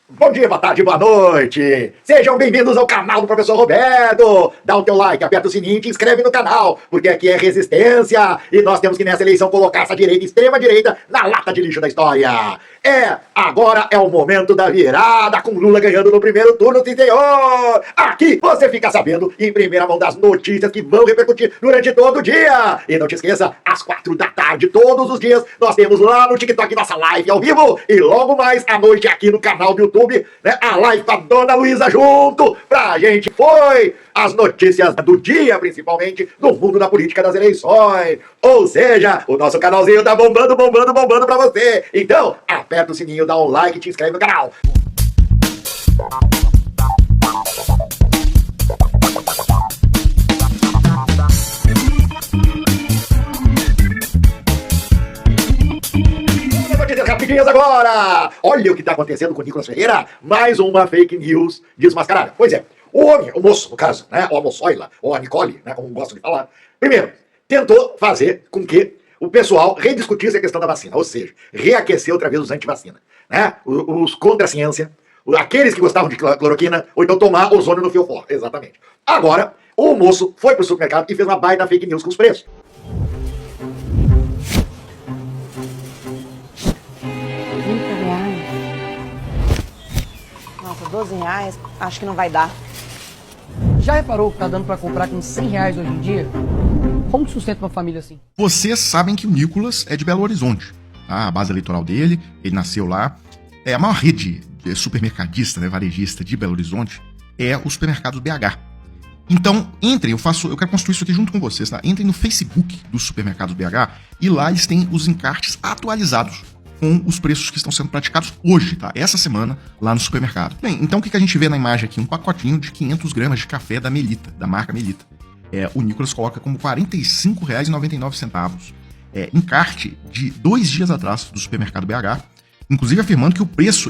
Bom dia, boa tarde, boa noite! Sejam bem-vindos ao canal do Professor Roberto! Dá o teu like, aperta o sininho e te inscreve no canal, porque aqui é resistência e nós temos que nessa eleição colocar essa direita, extrema-direita, na lata de lixo da história! Agora é o momento da virada, com Lula ganhando no primeiro turno, sim senhor! Aqui você fica sabendo em primeira mão das notícias que vão repercutir durante todo o dia! E não te esqueça, às 4 da tarde, todos os dias, nós temos lá no TikTok nossa live ao vivo e logo mais à noite aqui no canal do YouTube, né, a live com a Dona Luísa junto, pra gente foi as notícias do dia, principalmente no mundo da política das eleições. Ou seja, o nosso canalzinho tá bombando pra você. Então, aperta o sininho, dá um like e te inscreve no canal. Rapidinhas agora! Olha o que está acontecendo com o Nicolas Ferreira. Mais uma fake news desmascarada. Pois é, o homem, o moço, no caso, né, ou a moçoila, ou a Nicole, né, como gosto de falar, primeiro, tentou fazer com que o pessoal rediscutisse a questão da vacina, ou seja, reaquecer outra vez os antivacina, né, os contra a ciência, aqueles que gostavam de cloroquina, ou então tomar ozônio no fiofó, exatamente. Agora, o moço foi pro supermercado e fez uma baita fake news com os preços. Nossa, 12 reais, acho que não vai dar. Já reparou que tá dando pra comprar com 100 reais hoje em dia? Como que sustenta uma família assim? Vocês sabem que o Nicolas é de Belo Horizonte, tá? A base eleitoral dele, ele nasceu lá. É a maior rede supermercadista, né, varejista de Belo Horizonte é os supermercados BH. Então, entrem, eu quero construir isso aqui junto com vocês, tá? Entrem no Facebook dos supermercados BH e lá eles têm os encartes atualizados com os preços que estão sendo praticados hoje, tá? Essa semana, lá no supermercado. Bem, então o que a gente vê na imagem aqui? Um pacotinho de 500 gramas de café da Melita, da marca Melita. O Nicolas coloca como R$ 45,99. Encarte de 2 dias atrás do supermercado BH, inclusive afirmando que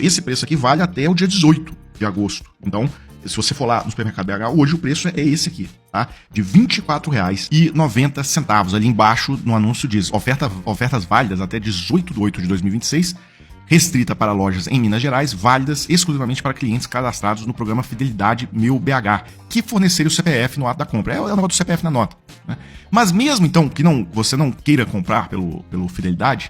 esse preço aqui vale até o dia 18 de agosto. Então, se você for lá no supermercado BH, hoje o preço é esse aqui, tá? De R$ 24,90. Ali embaixo no anúncio diz ofertas válidas até 18 de 8 de 2026, restrita para lojas em Minas Gerais, válidas exclusivamente para clientes cadastrados no programa Fidelidade Meu BH, que fornecerem o CPF no ato da compra. É o negócio do CPF na nota, né? Mas mesmo então que você não queira comprar pelo Fidelidade,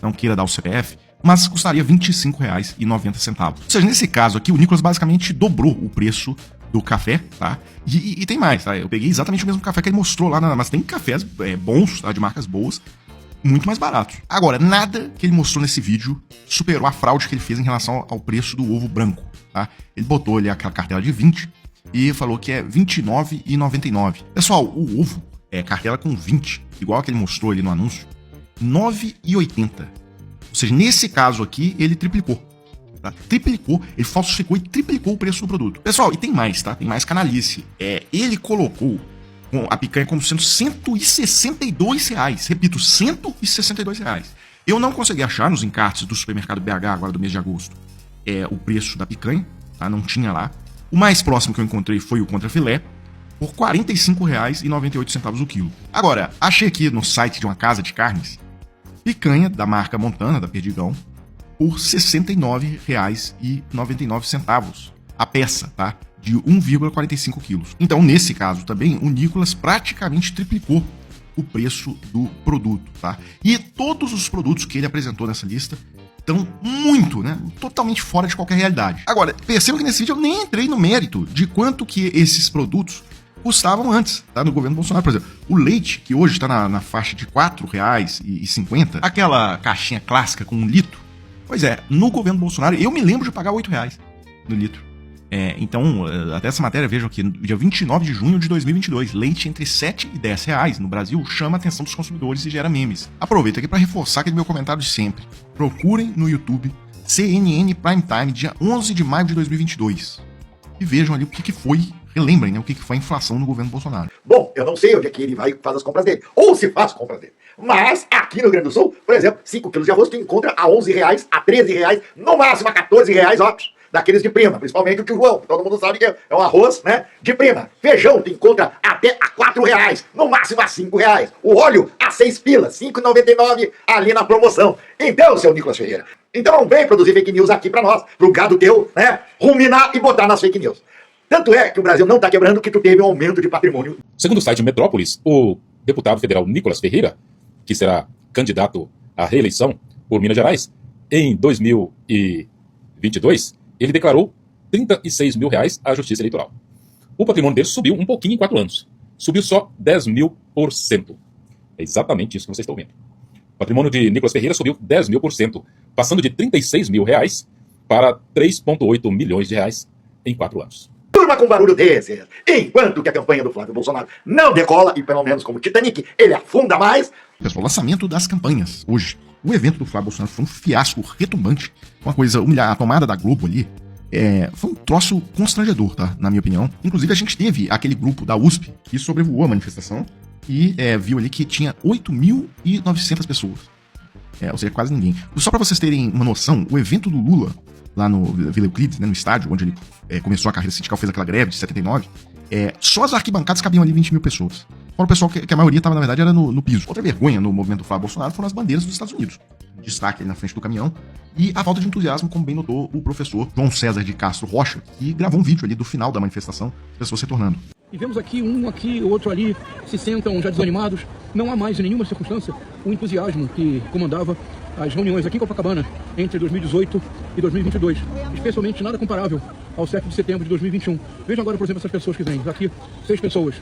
não queira dar o CPF, mas custaria R$ 25,90. Ou seja, nesse caso aqui, o Nicolas basicamente dobrou o preço do café, tá? E tem mais, tá? Eu peguei exatamente o mesmo café que ele mostrou lá, mas tem cafés bons, tá? De marcas boas, muito mais baratos. Agora, nada que ele mostrou nesse vídeo superou a fraude que ele fez em relação ao preço do ovo branco, tá? Ele botou ali aquela cartela de 20 e falou que é R$ 29,99. Pessoal, o ovo é cartela com 20, igual a que ele mostrou ali no anúncio, R$ 9,80. Ou seja, nesse caso aqui, ele triplicou. Tá? Triplicou, ele falsificou e triplicou o preço do produto. Pessoal, e tem mais, tá? Tem mais canalice. Ele colocou a picanha como sendo R$ 162. Repito, R$ 162. Eu não consegui achar nos encartes do supermercado BH agora do mês de agosto o preço da picanha, tá? Não tinha lá. O mais próximo que eu encontrei foi o contrafilé, por R$ 45,98 o quilo. Agora, achei aqui no site de uma casa de carnes picanha da marca Montana, da Perdigão, por R$ 69,99 a peça, tá? De 1,45 quilos. Então, nesse caso também, o Nicolas praticamente triplicou o preço do produto, tá? E todos os produtos que ele apresentou nessa lista estão muito, né? Totalmente fora de qualquer realidade. Agora, perceba que nesse vídeo eu nem entrei no mérito de quanto que esses produtos custavam antes, tá? No governo Bolsonaro, por exemplo. O leite, que hoje está na faixa de R$ 4,50, aquela caixinha clássica com 1 litro, pois é, no governo Bolsonaro, eu me lembro de pagar R$ 8 no litro. Então, até essa matéria, vejam aqui, no dia 29 de junho de 2022, leite entre R$ 7 e R$ 10 no Brasil chama a atenção dos consumidores e gera memes. Aproveito aqui para reforçar aquele meu comentário de sempre. Procurem no YouTube CNN Prime Time, dia 11 de maio de 2022. E vejam ali o que foi, relembrem, né, o que foi a inflação no governo Bolsonaro. Bom, eu não sei onde é que ele vai fazer as compras dele, ou se faz compras dele. Mas aqui no Rio Grande do Sul, por exemplo, 5 quilos de arroz tu encontra a R$ 11, a R$ 13, no máximo a R$ 14, ó. Daqueles de prima, principalmente o tio João, que todo mundo sabe que é um arroz, né, de prima. Feijão tu encontra até a R$ 4, no máximo a R$ 5. O óleo a 6 pilas, R$ 5,99 ali na promoção. Então, seu Nicolas Ferreira, Então não vem produzir fake news aqui pra nós, pro gado teu, né, ruminar e botar nas fake news. Tanto é que o Brasil não tá quebrando que tu teve um aumento de patrimônio. Segundo o site Metrópolis, o deputado federal Nicolas Ferreira, que será candidato à reeleição por Minas Gerais, em 2022, ele declarou R$36 mil à Justiça Eleitoral. O patrimônio dele subiu um pouquinho em 4 anos. Subiu só 10.000%. É exatamente isso que vocês estão vendo. O patrimônio de Nicolas Ferreira subiu 10.000%, passando de R$36 mil para R$3,8 milhões em 4 anos. Turma com barulho desses. Enquanto que a campanha do Flávio Bolsonaro não decola, e pelo menos como Titanic, ele afunda mais. Pessoal, lançamento das campanhas. Hoje, o evento do Flávio Bolsonaro foi um fiasco retumbante. Uma coisa humilhar. A tomada da Globo ali foi um troço constrangedor, tá? Na minha opinião. Inclusive, a gente teve aquele grupo da USP que sobrevoou a manifestação e viu ali que tinha 8.900 pessoas. Ou seja, quase ninguém. Só pra vocês terem uma noção, o evento do Lula, lá no Vila Euclides, né, no estádio, onde ele começou a carreira sindical, fez aquela greve de 79, só as arquibancadas cabiam ali 20 mil pessoas. Fora o pessoal que a maioria estava, na verdade, era no piso. Outra vergonha no movimento do Flávio Bolsonaro foram as bandeiras dos Estados Unidos. Destaque ali na frente do caminhão. E a falta de entusiasmo, como bem notou o professor João César de Castro Rocha, que gravou um vídeo ali do final da manifestação, as pessoas retornando. E vemos aqui, outro ali, se sentam já desanimados. Não há mais, em nenhuma circunstância, o entusiasmo que comandava as reuniões aqui em Copacabana entre 2018 e 2022. Especialmente nada comparável ao 7 de setembro de 2021. Veja agora, por exemplo, essas pessoas que vêm. Aqui, 6 pessoas.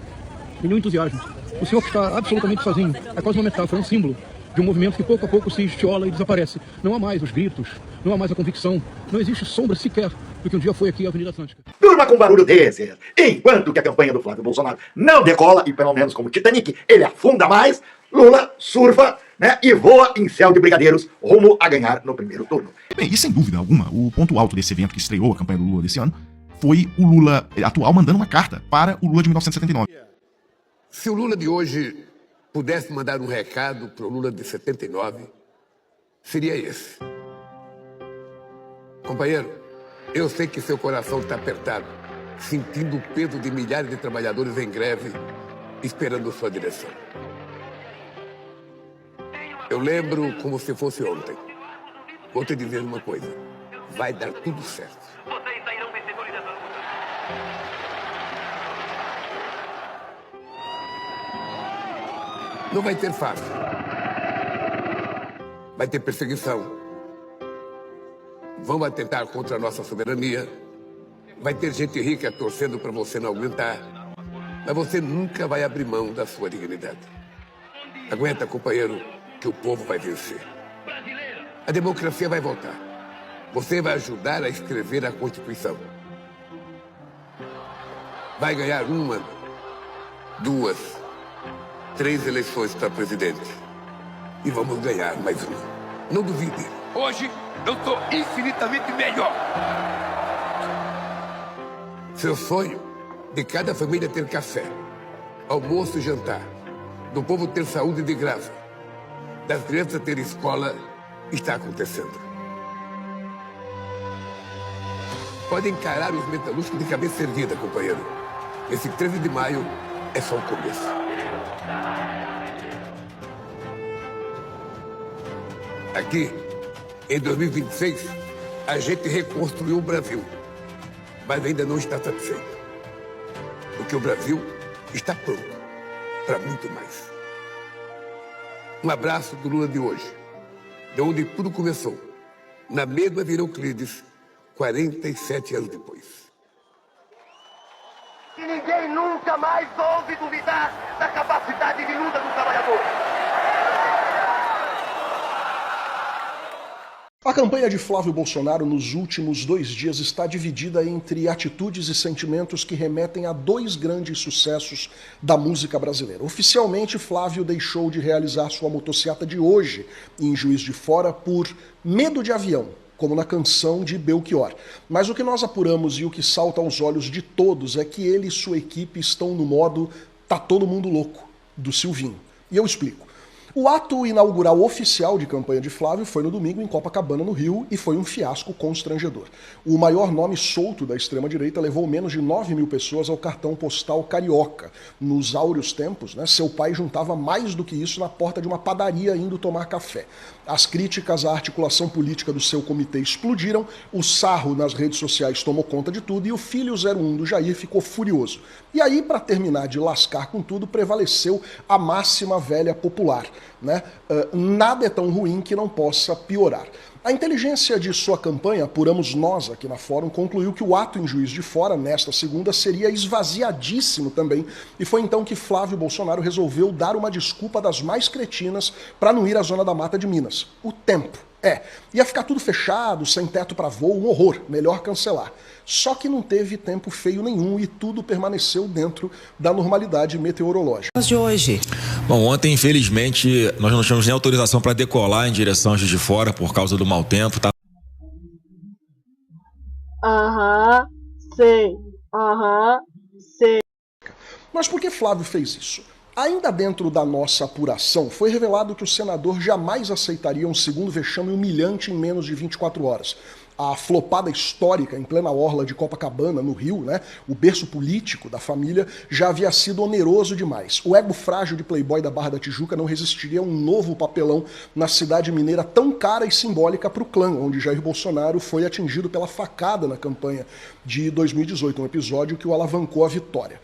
Nenhum entusiasmo. O senhor que está absolutamente sozinho. É quase uma metáfora, é um símbolo de um movimento que pouco a pouco se estiola e desaparece. Não há mais os gritos, não há mais a convicção. Não existe sombra sequer do que um dia foi aqui a Avenida Atlântica. Turma com barulho desses. Enquanto que a campanha do Flávio Bolsonaro não decola, e pelo menos como Titanic, ele afunda mais, Lula surfa, né, e voa em céu de brigadeiros rumo a ganhar no primeiro turno. Bem, e sem dúvida alguma, o ponto alto desse evento que estreou a campanha do Lula desse ano foi o Lula atual mandando uma carta para o Lula de 1979. Se o Lula de hoje pudesse mandar um recado para o Lula de 79, seria esse. Companheiro, eu sei que seu coração está apertado, sentindo o peso de milhares de trabalhadores em greve, esperando sua direção. Eu lembro como se fosse ontem. Vou te dizer uma coisa, vai dar tudo certo. Vocês sairão vencedores dessa luta. Não vai ter fácil. Vai ter perseguição. Vão atentar contra a nossa soberania. Vai ter gente rica torcendo para você não aguentar. Mas você nunca vai abrir mão da sua dignidade. Aguenta, companheiro, que o povo vai vencer. A democracia vai voltar. Você vai ajudar a escrever a Constituição. Vai ganhar 1, 2, 3 eleições para presidente. E vamos ganhar mais uma. Não duvide. Hoje eu estou infinitamente melhor. Seu sonho de cada família ter café, almoço e jantar, do povo ter saúde de graça, das crianças ter escola, está acontecendo. Pode encarar os metalúrgicos de cabeça erguida, companheiro. Esse 13 de maio é só o começo. Aqui, em 2026, a gente reconstruiu o Brasil, mas ainda não está satisfeito. Porque o Brasil está pronto para muito mais. Um abraço do Lula de hoje, de onde tudo começou, na mesma Vila Euclides, 47 anos depois. E ninguém nunca mais ouve duvidar da capacidade de luta do trabalhador. A campanha de Flávio Bolsonaro nos últimos 2 dias está dividida entre atitudes e sentimentos que remetem a 2 grandes sucessos da música brasileira. Oficialmente, Flávio deixou de realizar sua motociata de hoje em Juiz de Fora por medo de avião, como na canção de Belchior. Mas o que nós apuramos e o que salta aos olhos de todos é que ele e sua equipe estão no modo "tá todo mundo louco", do Silvinho. E eu explico. O ato inaugural oficial de campanha de Flávio foi no domingo em Copacabana, no Rio, e foi um fiasco constrangedor. O maior nome solto da extrema-direita levou menos de 9.000 pessoas ao cartão postal carioca. Nos áureos tempos, seu pai juntava mais do que isso na porta de uma padaria indo tomar café. As críticas à articulação política do seu comitê explodiram, o sarro nas redes sociais tomou conta de tudo e o filho 01 do Jair ficou furioso. E aí, para terminar de lascar com tudo, prevaleceu a máxima velha popular, né? Nada é tão ruim que não possa piorar. A inteligência de sua campanha, apuramos nós aqui na Fórum, concluiu que o ato em Juiz de Fora, nesta segunda, seria esvaziadíssimo também, e foi então que Flávio Bolsonaro resolveu dar uma desculpa das mais cretinas para não ir à Zona da Mata de Minas. O tempo. Ia ficar tudo fechado, sem teto para voo, um horror, melhor cancelar. Só que não teve tempo feio nenhum e tudo permaneceu dentro da normalidade meteorológica. De hoje. Bom, ontem, infelizmente, nós não tivemos nem autorização para decolar em direção a Juiz de Fora por causa do mau tempo. Tá? Sei. Mas por que Flávio fez isso? Ainda dentro da nossa apuração, foi revelado que o senador jamais aceitaria um segundo vexame humilhante em menos de 24 horas. A flopada histórica em plena orla de Copacabana, no Rio, né, o berço político da família, já havia sido oneroso demais. O ego frágil de playboy da Barra da Tijuca não resistiria a um novo papelão na cidade mineira tão cara e simbólica para o clã, onde Jair Bolsonaro foi atingido pela facada na campanha de 2018, um episódio que o alavancou à vitória.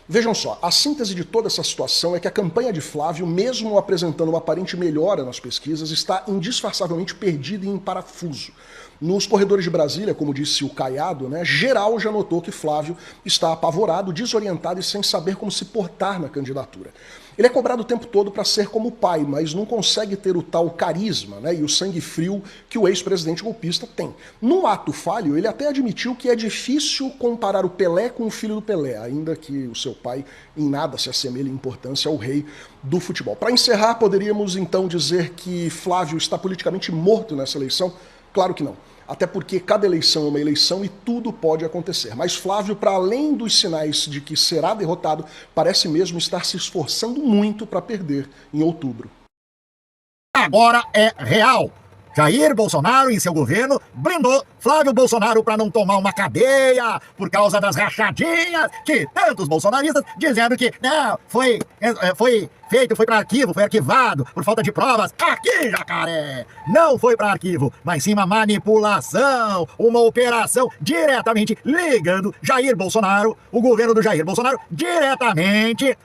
Vejam só, a síntese de toda essa situação é que a campanha de Flávio, mesmo apresentando uma aparente melhora nas pesquisas, está indisfarçavelmente perdida e em parafuso. Nos corredores de Brasília, como disse o Caiado, né, geral já notou que Flávio está apavorado, desorientado e sem saber como se portar na candidatura. Ele é cobrado o tempo todo para ser como o pai, mas não consegue ter o tal carisma, né, e o sangue frio que o ex-presidente golpista tem. No ato falho, ele até admitiu que é difícil comparar o Pelé com o filho do Pelé, ainda que o seu pai em nada se assemelhe em importância ao rei do futebol. Para encerrar, poderíamos então dizer que Flávio está politicamente morto nessa eleição? Claro que não. Até porque cada eleição é uma eleição e tudo pode acontecer. Mas Flávio, para além dos sinais de que será derrotado, parece mesmo estar se esforçando muito para perder em outubro. Agora é real. Jair Bolsonaro, em seu governo, blindou Flávio Bolsonaro para não tomar uma cadeia por causa das rachadinhas que tantos bolsonaristas dizendo que não, foi feito, foi para arquivo, foi arquivado por falta de provas. Aqui, jacaré! Não foi para arquivo, mas sim uma manipulação, uma operação diretamente ligando Jair Bolsonaro, o governo do Jair Bolsonaro, diretamente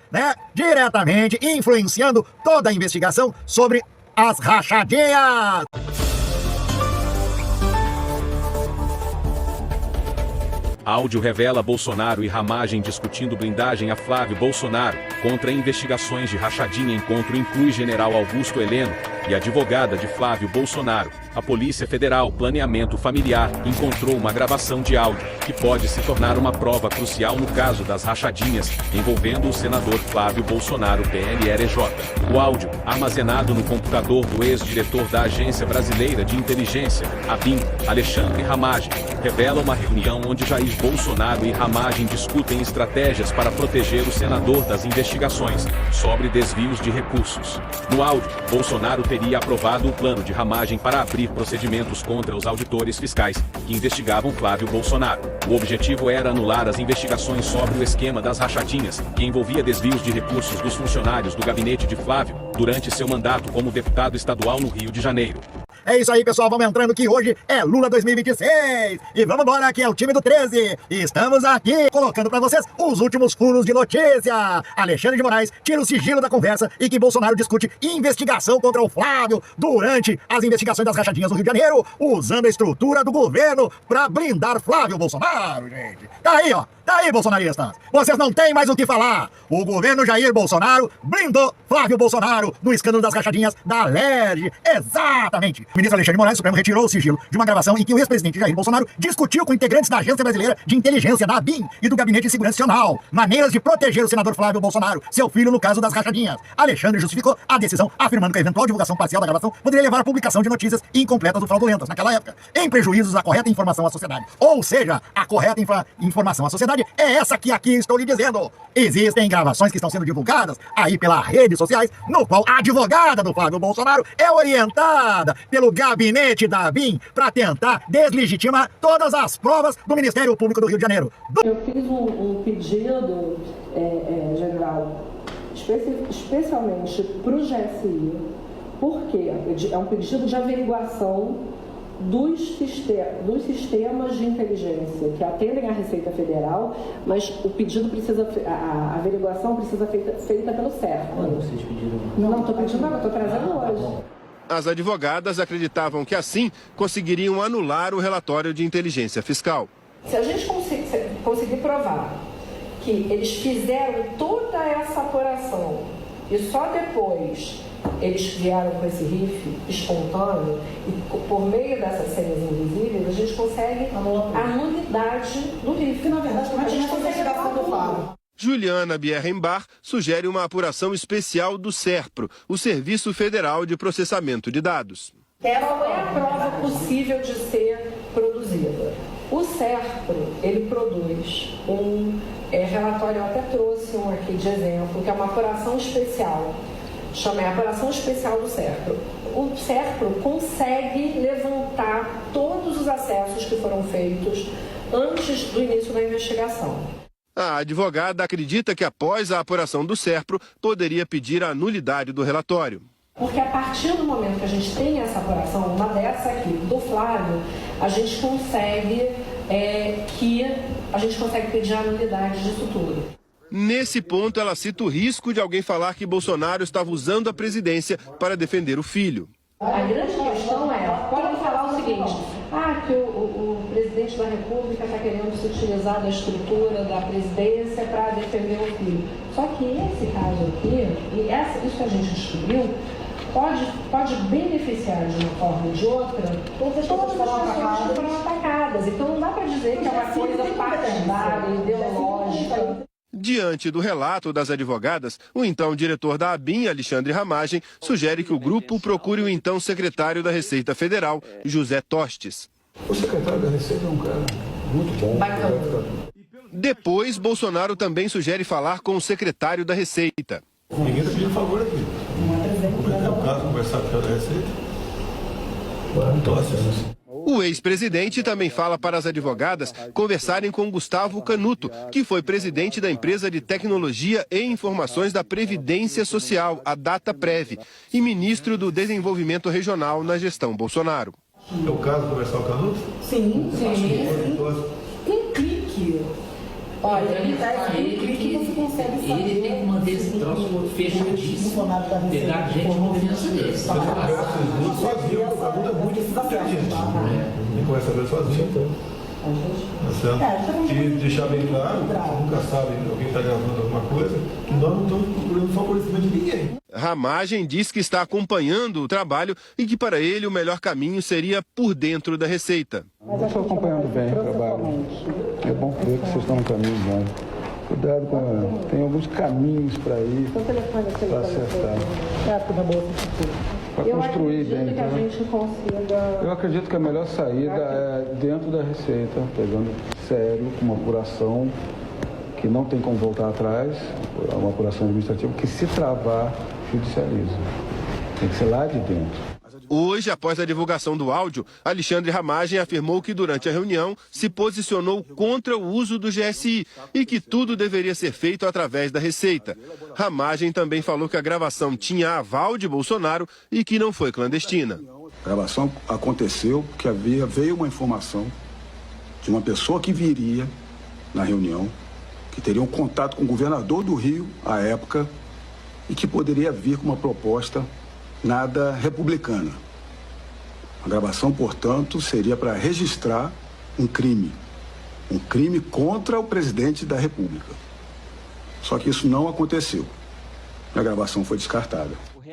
influenciando toda a investigação sobre as rachadinhas. Áudio revela Bolsonaro e Ramagem discutindo blindagem a Flávio Bolsonaro contra investigações de rachadinha. Encontro inclui general Augusto Heleno e advogada de Flávio Bolsonaro. A Polícia Federal Planeamento Familiar encontrou uma gravação de áudio que pode se tornar uma prova crucial no caso das rachadinhas envolvendo o senador Flávio Bolsonaro PLRJ. O áudio, armazenado no computador do ex-diretor da Agência Brasileira de Inteligência, ABIN, Alexandre Ramagem, revela uma reunião onde Jair Bolsonaro e Ramagem discutem estratégias para proteger o senador das investigações sobre desvios de recursos. No áudio, Bolsonaro teria aprovado o plano de Ramagem para abrir procedimentos contra os auditores fiscais que investigavam Flávio Bolsonaro. O objetivo era anular as investigações sobre o esquema das rachadinhas, que envolvia desvios de recursos dos funcionários do gabinete de Flávio durante seu mandato como deputado estadual no Rio de Janeiro. É isso aí, pessoal, vamos entrando que hoje é Lula 2026 e vamos embora, que é o time do 13 e estamos aqui colocando pra vocês os últimos furos de notícia. Alexandre de Moraes tira o sigilo da conversa e que Bolsonaro discute investigação contra o Flávio durante as investigações das rachadinhas do Rio de Janeiro, usando a estrutura do governo pra blindar Flávio Bolsonaro, gente. Tá aí, ó. Tá aí, bolsonaristas. Vocês não têm mais o que falar. O governo Jair Bolsonaro blindou Flávio Bolsonaro no escândalo das rachadinhas da LERJ. Exatamente. O ministro Alexandre de Moraes, Supremo, retirou o sigilo de uma gravação em que o ex-presidente Jair Bolsonaro discutiu com integrantes da Agência Brasileira de Inteligência, da ABIN, e do Gabinete de Segurança Nacional maneiras de proteger o senador Flávio Bolsonaro, seu filho, no caso das rachadinhas. Alexandre justificou a decisão, afirmando que a eventual divulgação parcial da gravação poderia levar à publicação de notícias incompletas ou fraudulentas naquela época, em prejuízos à correta informação à sociedade. Ou seja, a correta informação à sociedade é essa que aqui estou lhe dizendo. Existem gravações que estão sendo divulgadas aí pelas redes sociais, no qual a advogada do Flávio Bolsonaro é orientada pelo gabinete da ABIN para tentar deslegitimar todas as provas do Ministério Público do Rio de Janeiro. Eu fiz um pedido, general, especialmente para o GSI, Por quê? É um pedido de averiguação dos sistemas de inteligência que atendem à Receita Federal, mas o pedido a averiguação precisa ser feita pelo CERP. Quando vocês pediram? Não estou pedindo nada, estou trazendo hoje. As advogadas acreditavam que assim conseguiriam anular o relatório de inteligência fiscal. Se a gente conseguir provar que eles fizeram toda essa apuração e só depois eles vieram com esse RIF espontâneo e por meio dessas senhas invisíveis a gente consegue a nulidade do RIF. Que na verdade a gente consegue do Flávio. Juliana Bierrenbach sugere uma apuração especial do SERPRO, o Serviço Federal de Processamento de Dados. Qual é a prova possível de ser produzida? O SERPRO, ele produz um relatório, eu até trouxe um aqui de exemplo, que é uma apuração especial. Chamei a apuração especial do SERPRO. O SERPRO consegue levantar todos os acessos que foram feitos antes do início da investigação. A advogada acredita que após a apuração do SERPRO, poderia pedir a nulidade do relatório. Porque a partir do momento que a gente tem essa apuração, uma dessa aqui, do Flávio, a gente consegue pedir a nulidade disso tudo. Nesse ponto, ela cita o risco de alguém falar que Bolsonaro estava usando a presidência para defender o filho. A grande questão podem falar o seguinte, que o presidente da República está querendo se utilizar da estrutura da presidência para defender o filho. Só que esse caso aqui, isso que a gente descobriu, pode beneficiar de uma forma ou de outra todas as pessoas que foram atacadas. Então não dá para dizer que é uma coisa partidária, ideológica. Diante do relato das advogadas, o então diretor da ABIN, Alexandre Ramagem, sugere que o grupo procure o então secretário da Receita Federal, José Tostes. O secretário da Receita é um cara muito bom. Bacana. Depois, Bolsonaro também sugere falar com o secretário da Receita. Ninguém está pedindo favor aqui. Como é o caso, conversar com o da Receita? Não Tostes. O ex-presidente também fala para as advogadas conversarem com Gustavo Canuto, que foi presidente da empresa de tecnologia e informações da Previdência Social, a Dataprev, e ministro do Desenvolvimento Regional na gestão Bolsonaro. É o caso conversar com o Canuto? Sim. Um clique. Olha, um clique você consegue saber. Ele tem que manter esse troço fechadíssimo. Pegar gente com confiança dele. Sozinho, o Canuto é muito inteligente. Ele conversa dele sozinho, então. E deixar bem claro, nunca sabe alguém está gravando alguma coisa, que nós não estamos procurando favorecimento de ninguém. Ramagem diz que está acompanhando o trabalho e que para ele o melhor caminho seria por dentro da Receita. Eu estou acompanhando bem o trabalho. É bom ver que vocês estão no caminho bom. Cuidado tem alguns caminhos para ir, para acertar. Para construir bem. Eu acredito que a melhor saída é dentro da Receita, pegando sério, com uma apuração que não tem como voltar atrás, uma apuração administrativa que, se travar, judicializa. Tem que ser lá de dentro. Hoje, após a divulgação do áudio, Alexandre Ramagem afirmou que durante a reunião se posicionou contra o uso do GSI e que tudo deveria ser feito através da Receita. Ramagem também falou que a gravação tinha aval de Bolsonaro e que não foi clandestina. A gravação aconteceu porque veio uma informação de uma pessoa que viria na reunião, que teria um contato com o governador do Rio, à época, e que poderia vir com uma proposta nada republicana. A gravação, portanto, seria para registrar um crime contra o presidente da República. Só que isso não aconteceu. A gravação foi descartada.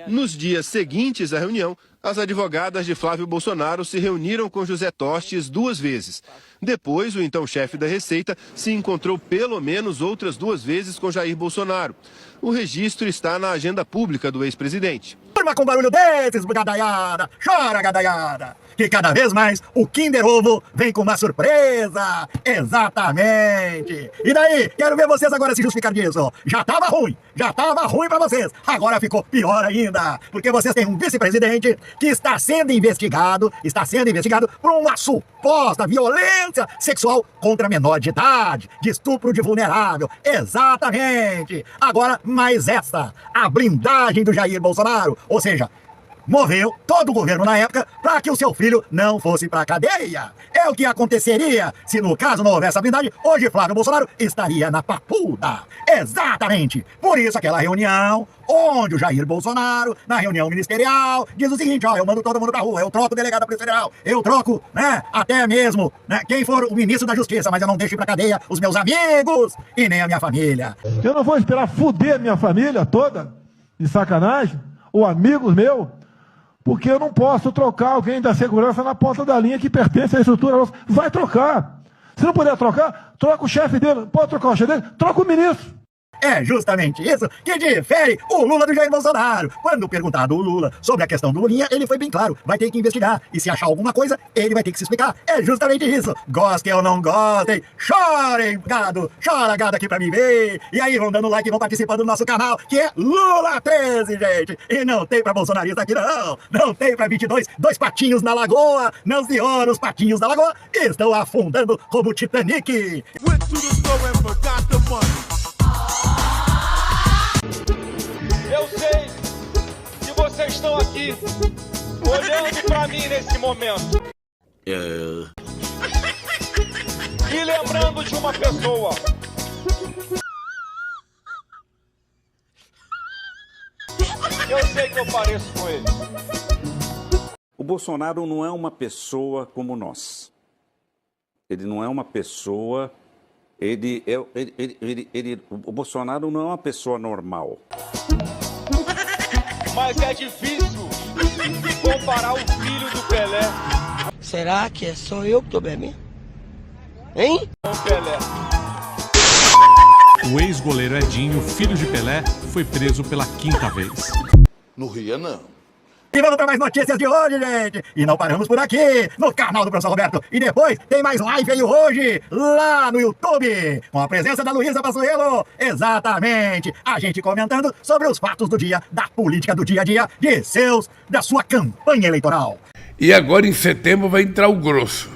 Nos dias seguintes à reunião, as advogadas de Flávio Bolsonaro se reuniram com José Tostes 2 vezes. Depois, o então chefe da Receita se encontrou pelo menos outras 2 vezes com Jair Bolsonaro. O registro está na agenda pública do ex-presidente. Turma com barulho desses, gadaiada, chora gadaiada, que cada vez mais o Kinder Ovo vem com uma surpresa. Exatamente. E daí, quero ver vocês agora se justificar disso. Já tava ruim pra vocês, agora ficou pior ainda, porque vocês têm um vice-presidente que está sendo investigado por uma suposta violência sexual contra menor de idade, de estupro de vulnerável. Exatamente. Agora, mais essa, a blindagem do Jair Bolsonaro, ou seja, moveu todo o governo na época para que o seu filho não fosse para a cadeia. É o que aconteceria se, no caso, não houvesse a blindagem. Hoje Flávio Bolsonaro estaria na papuda. Exatamente. Por isso aquela reunião onde o Jair Bolsonaro, na reunião ministerial, diz o seguinte: ó, eu mando todo mundo pra rua, eu troco o delegado da Polícia Federal, eu troco, né, até mesmo, né, quem for o ministro da Justiça, mas eu não deixo ir pra cadeia os meus amigos e nem a minha família. Eu não vou esperar fuder minha família toda, de sacanagem, ou amigos meus, porque eu não posso trocar alguém da segurança na ponta da linha que pertence à estrutura nossa. Vai trocar. Se não puder trocar, troca o chefe dele. Pode trocar o chefe dele? Troca o ministro. É justamente isso que difere o Lula do Jair Bolsonaro. Quando perguntado o Lula sobre a questão do Lulinha, ele foi bem claro, vai ter que investigar. E se achar alguma coisa, ele vai ter que se explicar. É justamente isso. Gostem ou não gostem, chorem, gado, chora, gado, aqui pra me ver. E aí vão dando like e vão participando do nosso canal, que é Lula 13, gente. E não tem pra bolsonarista aqui não. Não tem pra 22, dois patinhos na lagoa. Não, senhor, os patinhos da lagoa estão afundando como o Titanic. Eu sei que vocês estão aqui olhando pra mim nesse momento e lembrando de uma pessoa. Eu sei que eu pareço com ele. O Bolsonaro não é uma pessoa como nós. Ele não é uma pessoa... O Bolsonaro não é uma pessoa normal. Mas é difícil comparar o filho do Pelé. Será que é só eu que tô bebendo? Hein? Com o Pelé. O ex-goleiro Edinho, filho de Pelé, foi preso pela 5ª vez. No Rio, não. E vamos para mais notícias de hoje, gente. E não paramos por aqui, no canal do Professor Roberto. E depois tem mais live aí hoje, lá no YouTube, com a presença da Luísa Passuelo. Exatamente. A gente comentando sobre os fatos do dia, da política do dia a dia, da sua campanha eleitoral. E agora em setembro vai entrar o grosso.